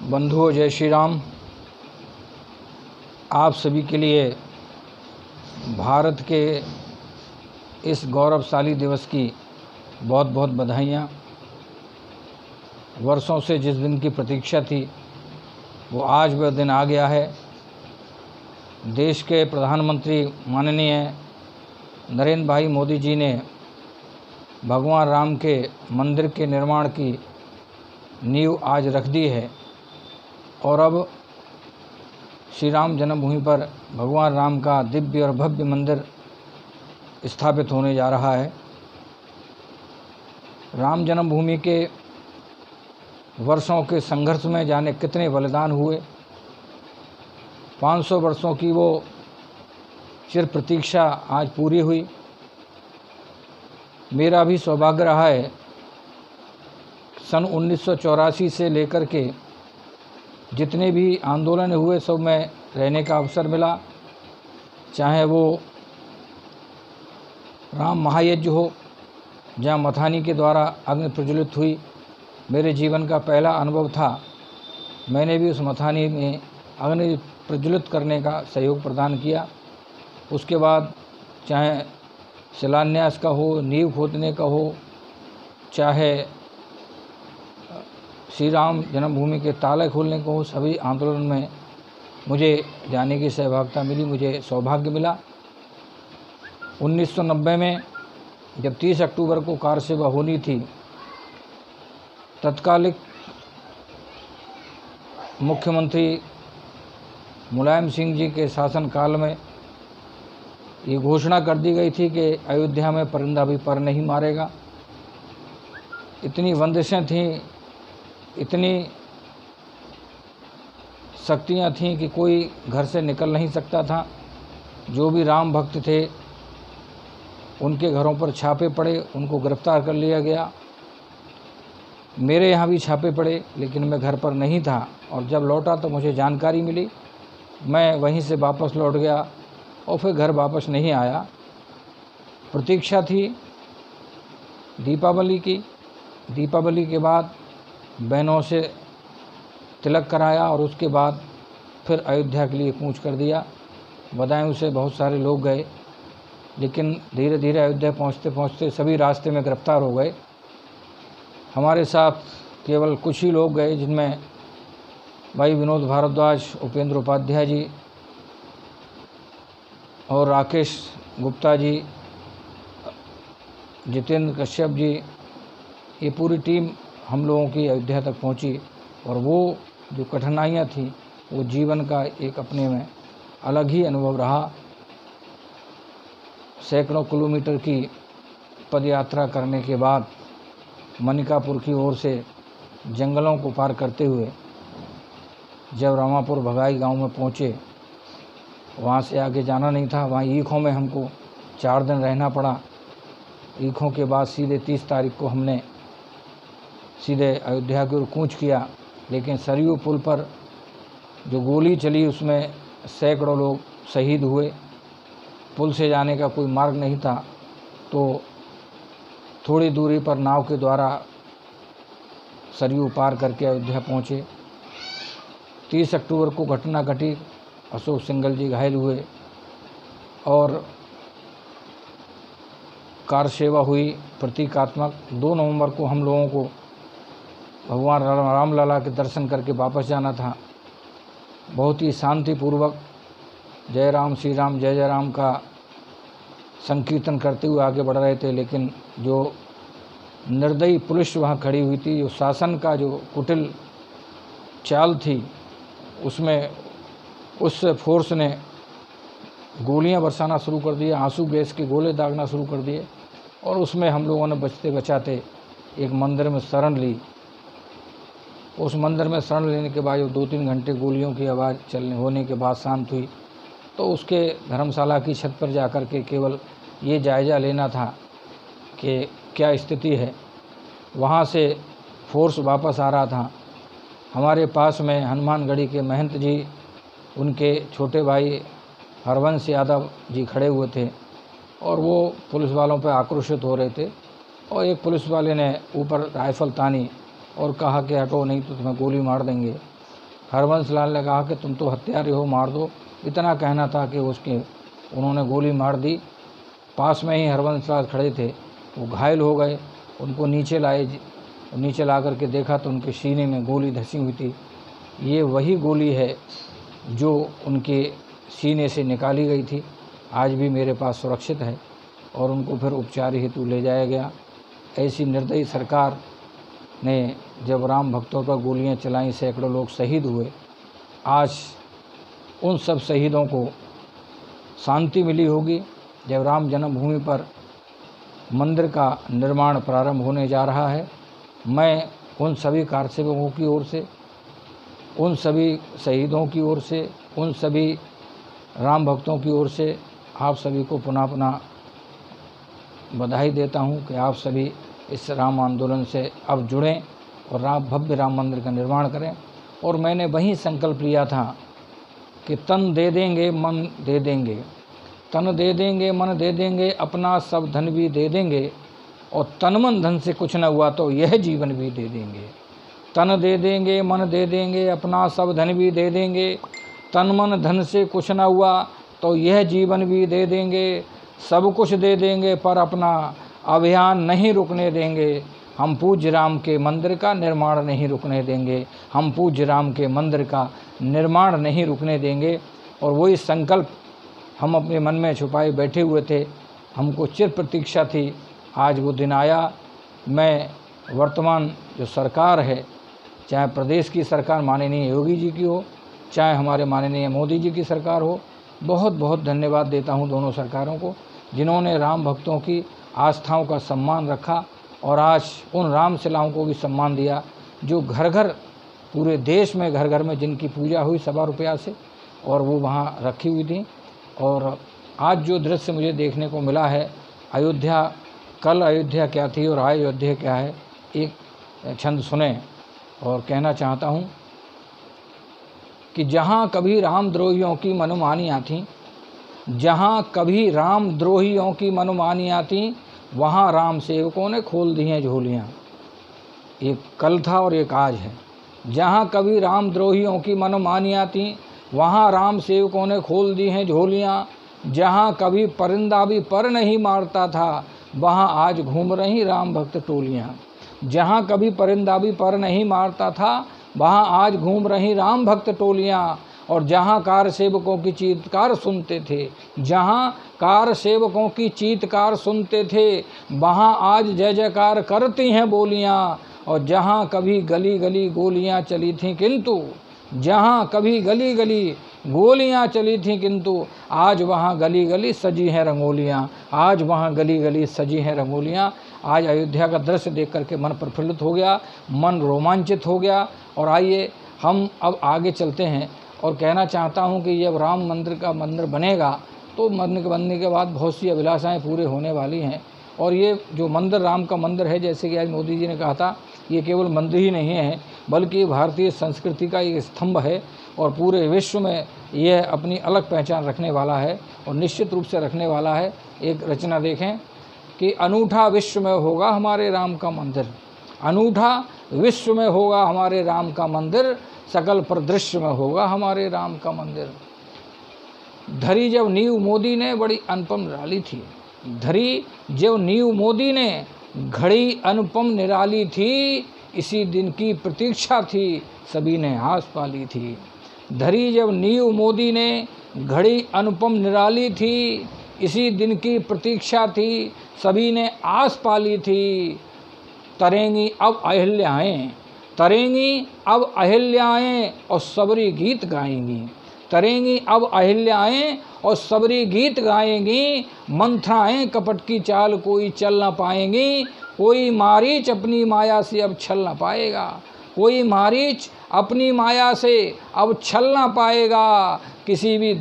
बंधुओं, जय श्री राम। आप सभी के लिए भारत के इस गौरवशाली दिवस की बहुत बहुत बधाइयाँ। वर्षों से जिस दिन की प्रतीक्षा थी वो आज वह दिन आ गया है। देश के प्रधानमंत्री माननीय नरेंद्र भाई मोदी जी ने भगवान राम के मंदिर के निर्माण की नींव आज रख दी है और अब श्री राम जन्मभूमि पर भगवान राम का दिव्य और भव्य मंदिर स्थापित होने जा रहा है। राम जन्मभूमि के वर्षों के संघर्ष में जाने कितने बलिदान हुए। 500 वर्षों की वो चिर प्रतीक्षा आज पूरी हुई। मेरा भी सौभाग्य रहा है सन 1984 से लेकर के जितने भी आंदोलन हुए सब में रहने का अवसर मिला। चाहे वो राम महायज्ञ हो जहाँ मथानी के द्वारा अग्नि प्रज्वलित हुई, मेरे जीवन का पहला अनुभव था। मैंने भी उस मथानी में अग्नि प्रज्वलित करने का सहयोग प्रदान किया। उसके बाद चाहे शिलान्यास का हो, नींव खोदने का हो, चाहे श्री राम जन्मभूमि के ताले खोलने को हो, सभी आंदोलन में मुझे जाने की सहभागिता मिली, मुझे सौभाग्य मिला। 1990 में जब 30 अक्टूबर को कार सेवा होनी थी, तत्कालिक मुख्यमंत्री मुलायम सिंह जी के शासनकाल में ये घोषणा कर दी गई थी कि अयोध्या में परिंदा भी पर नहीं मारेगा। इतनी बंदिशें थीं, इतनी शक्तियाँ थीं कि कोई घर से निकल नहीं सकता था। जो भी राम भक्त थे उनके घरों पर छापे पड़े, उनको गिरफ्तार कर लिया गया। मेरे यहाँ भी छापे पड़े, लेकिन मैं घर पर नहीं था और जब लौटा तो मुझे जानकारी मिली। मैं वहीं से वापस लौट गया और फिर घर वापस नहीं आया। प्रतीक्षा थी दीपावली की। दीपावली के बाद बहनों से तिलक कराया और उसके बाद फिर अयोध्या के लिए कूच कर दिया। बदायूं से बहुत सारे लोग गए, लेकिन धीरे धीरे अयोध्या पहुंचते पहुंचते सभी रास्ते में गिरफ्तार हो गए। हमारे साथ केवल कुछ ही लोग गए, जिनमें भाई विनोद भारद्वाज, उपेंद्र उपाध्याय जी और राकेश गुप्ता जी, जितेंद्र कश्यप जी, ये पूरी टीम हम लोगों की अयोध्या तक पहुंची। और वो जो कठिनाइयाँ थी वो जीवन का एक अपने में अलग ही अनुभव रहा। सैकड़ों किलोमीटर की पदयात्रा करने के बाद मनिकापुर की ओर से जंगलों को पार करते हुए जब रामापुर भगाई गांव में पहुँचे, वहाँ से आगे जाना नहीं था। वहाँ ईखों में हमको 4 दिन रहना पड़ा। ईखों के बाद सीधे 30 तारीख को हमने सीधे अयोध्या की ओर कूच किया। लेकिन सरयू पुल पर जो गोली चली उसमें सैकड़ों लोग शहीद हुए। पुल से जाने का कोई मार्ग नहीं था, तो थोड़ी दूरी पर नाव के द्वारा सरयू पार करके अयोध्या पहुँचे। 30 अक्टूबर को घटना घटी, अशोक सिंघल जी घायल हुए और कार सेवा हुई प्रतीकात्मक। 2 नवंबर को हम लोगों को भगवान राम लला के दर्शन करके वापस जाना था। बहुत ही शांतिपूर्वक जय राम श्री राम जय जय राम का संकीर्तन करते हुए आगे बढ़ रहे थे। लेकिन जो निर्दयी पुलिस वहाँ खड़ी हुई थी, जो शासन का जो कुटिल चाल थी, उसमें उस फोर्स ने गोलियां बरसाना शुरू कर दिए, आंसू गैस के गोले दागना शुरू कर दिए और उसमें हम लोगों ने बचते बचाते एक मंदिर में शरण ली। उस मंदिर में शरण लेने के बाद 2-3 घंटे गोलियों की आवाज़ चलने होने के बाद शांत हुई, तो उसके धर्मशाला की छत पर जाकर के केवल ये जायज़ा लेना था कि क्या स्थिति है। वहाँ से फोर्स वापस आ रहा था। हमारे पास में हनुमानगढ़ी के महंत जी, उनके छोटे भाई हरवंश यादव जी खड़े हुए थे और वो पुलिस वालों पर आक्रोशित हो रहे थे और एक पुलिस वाले ने ऊपर राइफल तानी और कहा कि हटो नहीं तो तुम्हें गोली मार देंगे। हरबंस लाल ने कहा कि तुम तो हत्यारे हो, मार दो। इतना कहना था कि उन्होंने गोली मार दी। पास में ही हरबंस लाल खड़े थे, वो घायल हो गए। उनको नीचे लाए, नीचे ला करके देखा तो उनके सीने में गोली धंसी हुई थी। ये वही गोली है जो उनके सीने से निकाली गई थी, आज भी मेरे पास सुरक्षित है। और उनको फिर उपचार हेतु ले जाया गया। ऐसी निर्दयी सरकार ने जब राम भक्तों पर गोलियां चलाईं, सैकड़ों लोग शहीद हुए। आज उन सब शहीदों को शांति मिली होगी जब राम जन्मभूमि पर मंदिर का निर्माण प्रारंभ होने जा रहा है। मैं उन सभी कारसेवकों की ओर से, उन सभी शहीदों की ओर से, उन सभी राम भक्तों की ओर से आप सभी को पुनः पुनः बधाई देता हूं कि आप सभी इस राम आंदोलन से अब जुड़ें और भव्य राम मंदिर का निर्माण करें। और मैंने वही संकल्प लिया था कि तन दे देंगे मन दे देंगे, तन दे देंगे मन दे देंगे, अपना सब धन भी दे देंगे, और तन मन धन से कुछ न हुआ तो यह जीवन भी दे देंगे। तन दे देंगे मन दे देंगे, अपना सब धन भी दे देंगे, तन मन धन से कुछ न हुआ तो यह जीवन भी दे देंगे। सब कुछ दे देंगे पर अपना अभियान नहीं रुकने देंगे। हम पूज्य राम के मंदिर का निर्माण नहीं रुकने देंगे, हम पूज्य राम के मंदिर का निर्माण नहीं रुकने देंगे। और वही संकल्प हम अपने मन में छुपाए बैठे हुए थे, हमको चिर प्रतीक्षा थी, आज वो दिन आया। मैं वर्तमान जो सरकार है, चाहे प्रदेश की सरकार माननीय योगी जी की हो, चाहे हमारे माननीय मोदी जी की सरकार हो, बहुत बहुत धन्यवाद देता हूं दोनों सरकारों को, जिन्होंने राम भक्तों की आस्थाओं का सम्मान रखा और आज उन रामशिलाओं को भी सम्मान दिया जो घर घर, पूरे देश में घर घर में जिनकी पूजा हुई 1.25 रुपया से, और वो वहाँ रखी हुई थी। और आज जो दृश्य मुझे देखने को मिला है, अयोध्या, कल अयोध्या क्या थी और आज अयोध्या क्या है, एक छंद सुने और कहना चाहता हूँ कि जहाँ कभी रामद्रोहियों की मनमानियाँ थीं, जहाँ कभी रामद्रोहियों की मनमानियाँ थीं, वहाँ राम सेवकों ने खोल दी हैं झोलियाँ। एक कल था और एक आज है। जहाँ कभी रामद्रोहियों की मनमानियाँ थीं, वहाँ राम सेवकों ने खोल दी हैं झोलियाँ। जहाँ कभी परिंदा भी पर नहीं मारता था, वहाँ आज घूम रही राम भक्त टोलियाँ। जहाँ कभी परिंदा भी पर नहीं मारता था, वहाँ आज घूम रही राम भक्त टोलियाँ। और जहाँ कार सेवकों की चीत्कार सुनते थे, जहाँ कार सेवकों की चीत्कार सुनते थे, वहाँ आज जय जयकार करती हैं बोलियाँ। और जहाँ कभी गली गली गोलियाँ चली थीं किंतु, जहाँ कभी गली गली गोलियाँ चली थीं किंतु, आज वहाँ गली गली सजी हैं रंगोलियाँ, आज वहाँ गली गली सजी हैं रंगोलियाँ। आज अयोध्या का दृश्य देख करके मन प्रफुल्लित हो गया, मन रोमांचित हो गया। और आइए हम अब आगे चलते हैं और कहना चाहता हूं कि जब राम मंदिर का मंदिर बनेगा तो मंदिर के बनने के बाद बहुत सी अभिलाषाएं पूरे होने वाली हैं। और ये जो मंदिर राम का मंदिर है, जैसे कि आज मोदी जी ने कहा था, ये केवल मंदिर ही नहीं है बल्कि भारतीय संस्कृति का एक स्तंभ है और पूरे विश्व में यह अपनी अलग पहचान रखने वाला है और निश्चित रूप से रखने वाला है। एक रचना देखें कि अनूठा विश्व में होगा हमारे राम का मंदिर, अनूठा विश्व में होगा हमारे राम का मंदिर, सकल परिदृश्य में होगा हमारे राम का मंदिर। धरी जब नींव मोदी ने बड़ी अनुपम निराली थी, धरी जब नींव मोदी ने घड़ी अनुपम निराली थी, इसी दिन की प्रतीक्षा थी सभी ने आस पाली थी। धरी जब नींव मोदी ने घड़ी अनुपम निराली थी, इसी दिन की प्रतीक्षा थी सभी ने आस पाली थी। तरेंगी अब अहिल्याएं, तरेंगी अब अहिल्याएं और सबरी गीत गाएंगी, तरेंगी अब अहिल्याएं और सबरी गीत गाएंगी। मंथराएं कपट की चाल कोई चल न पाएंगी, कोई मारीच अपनी माया से अब छल न पाएगा, कोई मारीच अपनी माया से अब छल न पाएगा। किसी भी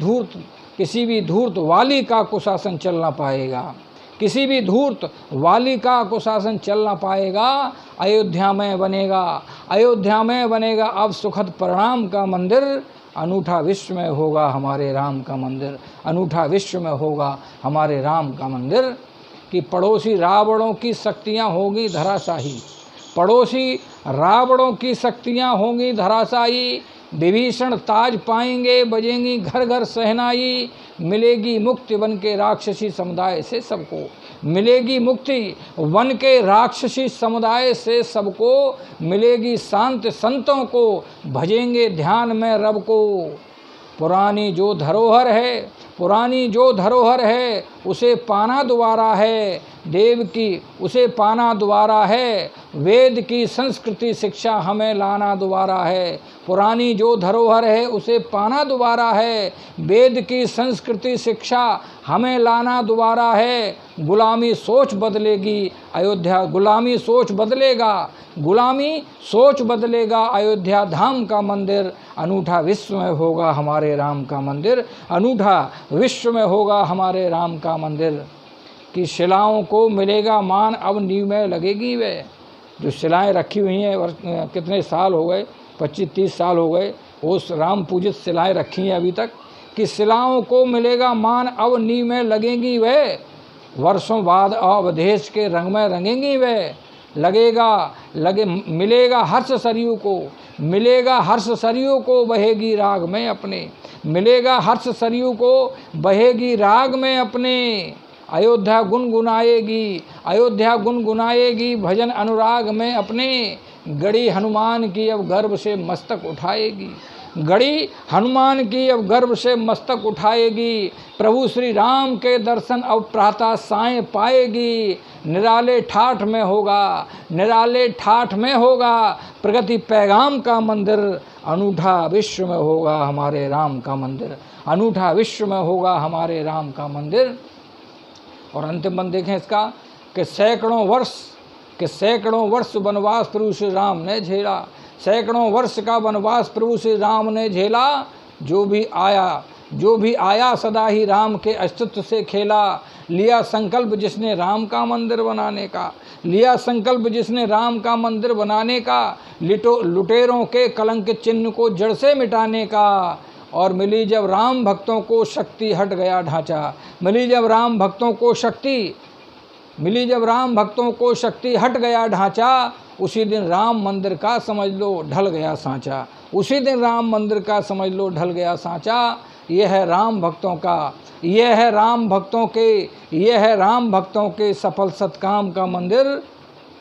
धूर्त वाली का कुशासन चल न पाएगा, किसी भी धूर्त वाली का कुशासन चल ना पाएगा। अयोध्या में बनेगा, अयोध्या में बनेगा अब सुखद परिणाम का मंदिर, अनूठा विश्व में होगा हमारे राम का मंदिर, अनूठा विश्व में होगा हमारे राम का मंदिर। कि पड़ोसी रावणों की शक्तियाँ होंगी धराशाही, पड़ोसी रावणों की शक्तियाँ होंगी धराशाही, विभीषण ताज पाएंगे, बजेंगी घर घर सहनाई, मिलेगी मुक्ति वन के राक्षसी समुदाय से सबको, मिलेगी मुक्ति वन के राक्षसी समुदाय से सबको, मिलेगी शांत संतों को, भजेंगे ध्यान में रब को। पुरानी जो धरोहर है, पुरानी जो धरोहर है, उसे पाना दोबारा है, देव की उसे पाना दोबारा है, वेद की संस्कृति शिक्षा हमें लाना दोबारा है। पुरानी जो धरोहर है उसे पाना दोबारा है, वेद की संस्कृति शिक्षा हमें लाना दोबारा है। गुलामी सोच बदलेगी अयोध्या, गुलामी सोच बदलेगा, गुलामी सोच बदलेगा अयोध्या धाम का मंदिर, अनूठा विश्व में होगा हमारे राम का मंदिर, अनूठा विश्व में होगा हमारे राम का मंदिर। कि शिलाओं को मिलेगा मान, अब नींव में लगेगी वे। जो शिलाएं रखी हुई हैं, कितने साल हो गए, 25-30 साल हो गए, उस राम पूजित शिलाएं रखी हैं अभी तक, कि शिलाओं को मिलेगा मान, अब नींव में लगेंगी वे, वर्षों बाद अवधेश के रंग में रंगेंगी वे। मिलेगा हर्ष सरयू को, मिलेगा हर्ष सरयू को, बहेगी राग में अपने, मिलेगा हर्ष सरयू को, बहेगी राग में अपने। अयोध्या गुनगुनाएगी, अयोध्या गुनगुनाएगी, भजन अनुराग में अपने। गड़ी हनुमान की अब गर्व से मस्तक उठाएगी, गड़ी हनुमान की अब गर्व से मस्तक उठाएगी। प्रभु श्री राम के दर्शन अब प्रातः सायं पाएगी। निराले ठाठ में होगा, निराले ठाठ में होगा प्रगति पैगाम का मंदिर, अनूठा विश्व में होगा हमारे राम का मंदिर, अनूठा विश्व में होगा हमारे राम का मंदिर। और अंतिम बंद देखें इसका कि सैकड़ों वर्ष वनवास प्रभु श्री राम ने झेला, सैकड़ों वर्ष का वनवास प्रभु श्री राम ने झेला। जो भी आया सदा ही राम के अस्तित्व से खेला। लिया संकल्प जिसने राम का मंदिर बनाने का, लिया संकल्प जिसने राम का मंदिर बनाने का, लुटेरों के कलंक चिन्ह को जड़ से मिटाने का। और मिली जब राम भक्तों को शक्ति, हट गया ढांचा, मिली जब राम भक्तों को शक्ति, मिली जब राम भक्तों को शक्ति, हट गया ढांचा। उसी दिन राम मंदिर का समझ लो ढल गया सांचा, उसी दिन राम मंदिर का समझ लो ढल गया सांचा। यह है राम भक्तों का, यह है राम भक्तों के, यह है राम भक्तों के सफल सत्काम का मंदिर,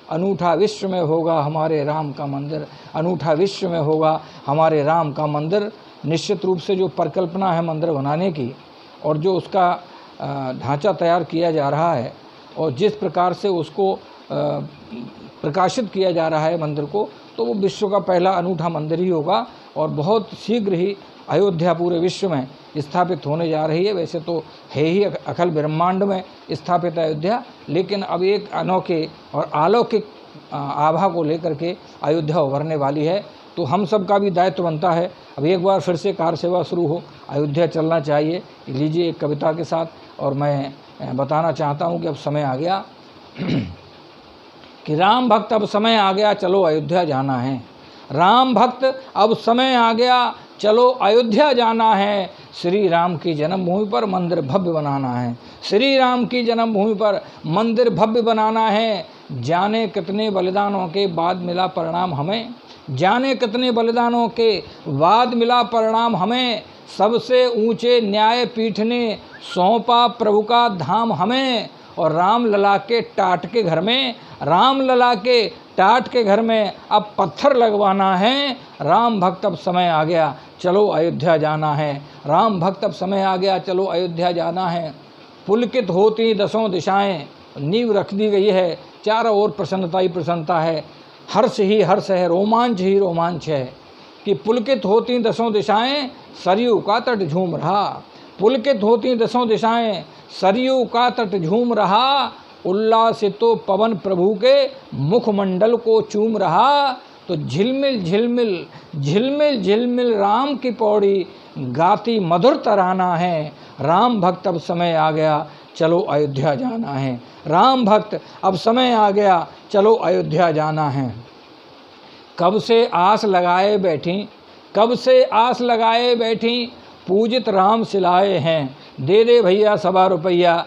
अनूठा विश्व में होगा हमारे राम का मंदिर, अनूठा विश्व में होगा हमारे राम का मंदिर। निश्चित रूप से जो परिकल्पना है मंदिर बनाने की और जो उसका ढांचा तैयार किया जा रहा है और जिस प्रकार से उसको प्रकाशित किया जा रहा है मंदिर को, तो वो विश्व का पहला अनूठा मंदिर ही होगा और बहुत शीघ्र ही अयोध्या पूरे विश्व में स्थापित होने जा रही है। वैसे तो है ही अखिल ब्रह्मांड में स्थापित अयोध्या, लेकिन अब एक अनोखे और अलौकिक आभा को लेकर के अयोध्या उभरने वाली है। तो हम सब का भी दायित्व बनता है, अब एक बार फिर से कार सेवा शुरू हो, अयोध्या चलना चाहिए। लीजिए एक कविता के साथ, और मैं बताना चाहता हूँ कि अब समय आ गया कि राम भक्त अब समय आ गया, चलो अयोध्या जाना है। राम भक्त अब समय आ गया, चलो अयोध्या जाना है। श्री राम की जन्मभूमि पर मंदिर भव्य बनाना है, श्री राम की जन्मभूमि पर मंदिर भव्य बनाना है। जाने कितने बलिदानों के बाद मिला परिणाम हमें, जाने कितने बलिदानों के बाद मिला परिणाम हमें। सबसे ऊंचे न्यायपीठ ने सौंपा प्रभु का धाम हमें। और राम लला के टाट के घर में, राम लला के टाट के घर में अब पत्थर लगवाना है। राम भक्त अब समय आ गया, चलो अयोध्या जाना है। राम भक्त अब समय आ गया, चलो अयोध्या जाना है। पुलकित होती दसों दिशाएं, नींव रख दी गई है, चारों ओर प्रसन्नता ही प्रसन्नता है, हर्ष ही हर्ष है, रोमांच ही रोमांच है। कि पुलकित होती दसों दिशाएं, सरयू का तट झूम रहा, पुलकित होती दसों दिशाएं, सरयू का तट झूम रहा। उल्लासित तो पवन प्रभु के मुखमंडल को चूम रहा। तो झिलमिल झिलमिल झिलमिल झिलमिल राम की पौड़ी गाती मधुर तराना है। राम भक्त अब समय आ गया, चलो अयोध्या जाना है। राम भक्त अब समय आ गया, चलो अयोध्या जाना है। कब से आस लगाए बैठी, कब से आस लगाए बैठी, पूजित राम सिलाए हैं। दे दे भैया 1.25 रुपया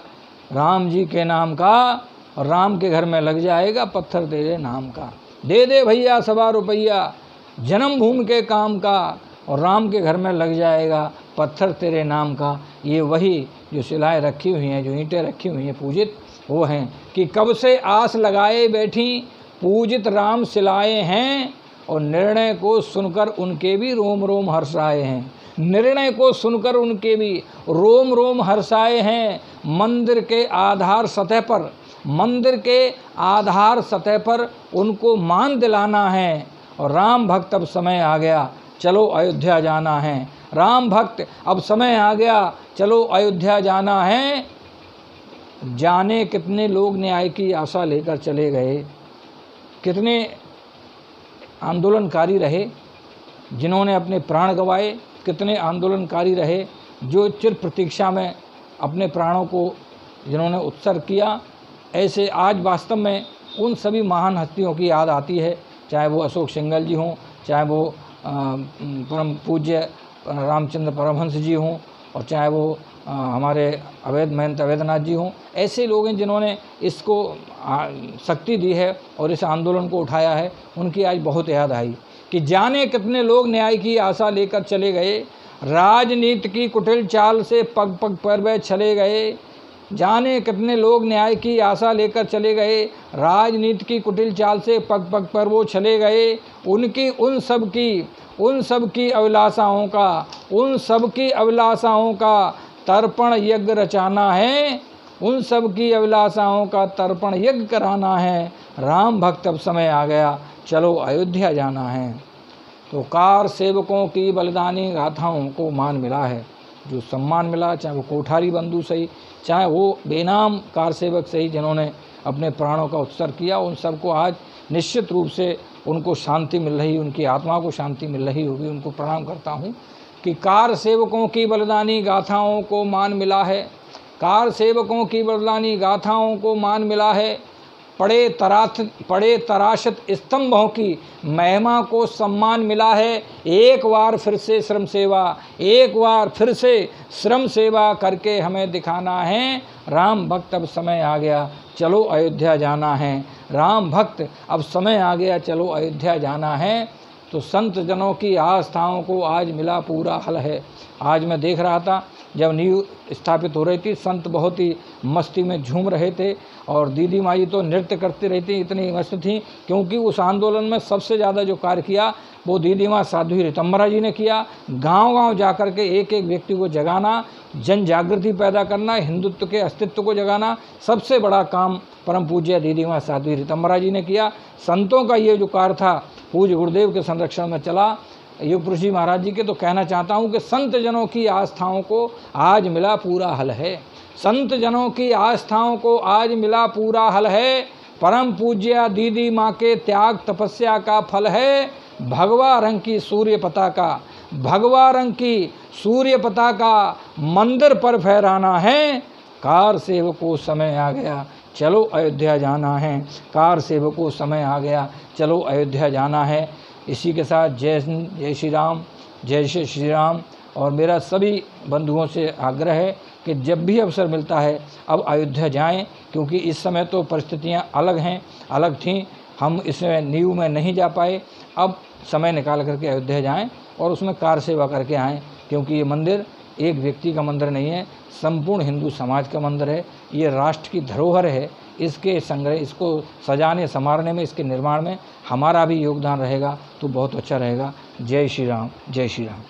राम जी के नाम का, और राम के घर में लग जाएगा पत्थर तेरे नाम का। दे दे भैया 1.25 रुपया जन्मभूमि के काम का, और राम के घर में लग जाएगा पत्थर तेरे नाम का। ये वही जो शिलाएँ रखी हुई हैं, जो ईंटें रखी हुई हैं पूजित, वो हैं कि कब से आस लगाए बैठी पूजित राम शिलाएँ हैं, और निर्णय को सुनकर उनके भी रोम रोम हर्षाए हैं। निर्णय को सुनकर उनके भी रोम रोम हर्षाए हैं। मंदिर के आधार सतह पर, मंदिर के आधार सतह पर उनको मान दिलाना है। और राम भक्त अब समय आ गया, चलो अयोध्या जाना है। राम भक्त अब समय आ गया, चलो अयोध्या जाना है। जाने कितने लोग न्याय की आशा लेकर चले गए, कितने आंदोलनकारी रहे जिन्होंने अपने प्राण गंवाए, कितने आंदोलनकारी रहे जो चिर प्रतीक्षा में अपने प्राणों को जिन्होंने उत्सर्ग किया। ऐसे आज वास्तव में उन सभी महान हस्तियों की याद आती है, चाहे वो अशोक सिंघल जी हों, चाहे वो परम पूज्य रामचंद्र परमहंस जी हों, और चाहे वो हमारे अवैध महंत अवैधनाथ जी हों। ऐसे लोग हैं जिन्होंने इसको शक्ति दी है और इस आंदोलन को उठाया है। उनकी आज बहुत याद आई कि जाने कितने लोग न्याय की आशा लेकर चले गए, राजनीति की कुटिल चाल से पग पग पर वे चले गए। जाने कितने लोग न्याय की आशा लेकर चले गए, राजनीति की कुटिल चाल से पग पग पर वो चले गए। उनकी उन सब की अभिलाषाओं का, उन सब की अभिलाषाओं का तर्पण यज्ञ रचाना है। उन सब की अभिलाषाओं का तर्पण यज्ञ कराना है। राम भक्त अब समय आ गया, चलो अयोध्या जाना है। तो कार सेवकों की बलिदानी गाथाओं को मान मिला है, जो सम्मान मिला, चाहे वो कोठारी बंधु सही, चाहे वो बेनाम कार सेवक सही जिन्होंने अपने प्राणों का उत्सर्ग किया, उन सबको आज निश्चित रूप से उनको शांति मिल रही, उनकी आत्मा को शांति मिल रही होगी। उनको प्रणाम करता हूँ कि कार सेवकों की बलिदानी गाथाओं को मान मिला है। कार सेवकों की बलिदानी गाथाओं को मान मिला है। पड़े तराशत स्तंभों की महिमा को सम्मान मिला है। एक बार फिर से श्रम सेवा, एक बार फिर से श्रम सेवा करके हमें दिखाना है। राम भक्त अब समय आ गया, चलो अयोध्या जाना है। राम भक्त अब समय आ गया, चलो अयोध्या जाना है। तो संत जनों की आस्थाओं को आज मिला पूरा हल है। आज मैं देख रहा था जब नींव स्थापित हो रही थी, संत बहुत ही मस्ती में झूम रहे थे और दीदी माई तो नृत्य करती रहती, इतनी मस्त थी, क्योंकि उस आंदोलन में सबसे ज़्यादा जो कार्य किया वो दीदी माँ साध्वी ऋतंबरा जी ने किया। गांव-गांव जाकर के एक एक व्यक्ति को जगाना, जन जागृति पैदा करना, हिंदुत्व के अस्तित्व को जगाना, सबसे बड़ा काम परम पूज्य दीदी माँ साध्वी ऋतंबरा जी ने किया। संतों का ये जो कार्य था पूज्य गुरुदेव के संरक्षण में चला, योग पुरुष जी महाराज जी के। तो कहना चाहता हूँ कि संत जनों की आस्थाओं को आज मिला पूरा हल है। संत जनों की आस्थाओं को आज मिला पूरा हल है। परम पूज्य दीदी माँ के त्याग तपस्या का फल है। भगवा रंग की सूर्य पताका, भगवा रंग की सूर्य पताका मंदिर पर फहराना है। कार सेवकों समय आ गया, चलो अयोध्या जाना है। कार सेवकों समय आ गया, चलो अयोध्या जाना है। इसी के साथ जय श्री राम, जय श्री राम। और मेरा सभी बंधुओं से आग्रह है कि जब भी अवसर मिलता है अब अयोध्या जाएं, क्योंकि इस समय तो परिस्थितियां अलग हैं, अलग थीं। हम इसमें नींव में नहीं जा पाए। अब समय निकाल करके अयोध्या जाएं और उसमें कार सेवा करके आएँ, क्योंकि ये मंदिर एक व्यक्ति का मंदिर नहीं है, संपूर्ण हिंदू समाज का मंदिर है। ये राष्ट्र की धरोहर है। इसके संग्रह, इसको सजाने संवारने में, इसके निर्माण में हमारा भी योगदान रहेगा तो बहुत अच्छा रहेगा। जय श्री राम, जय श्री राम।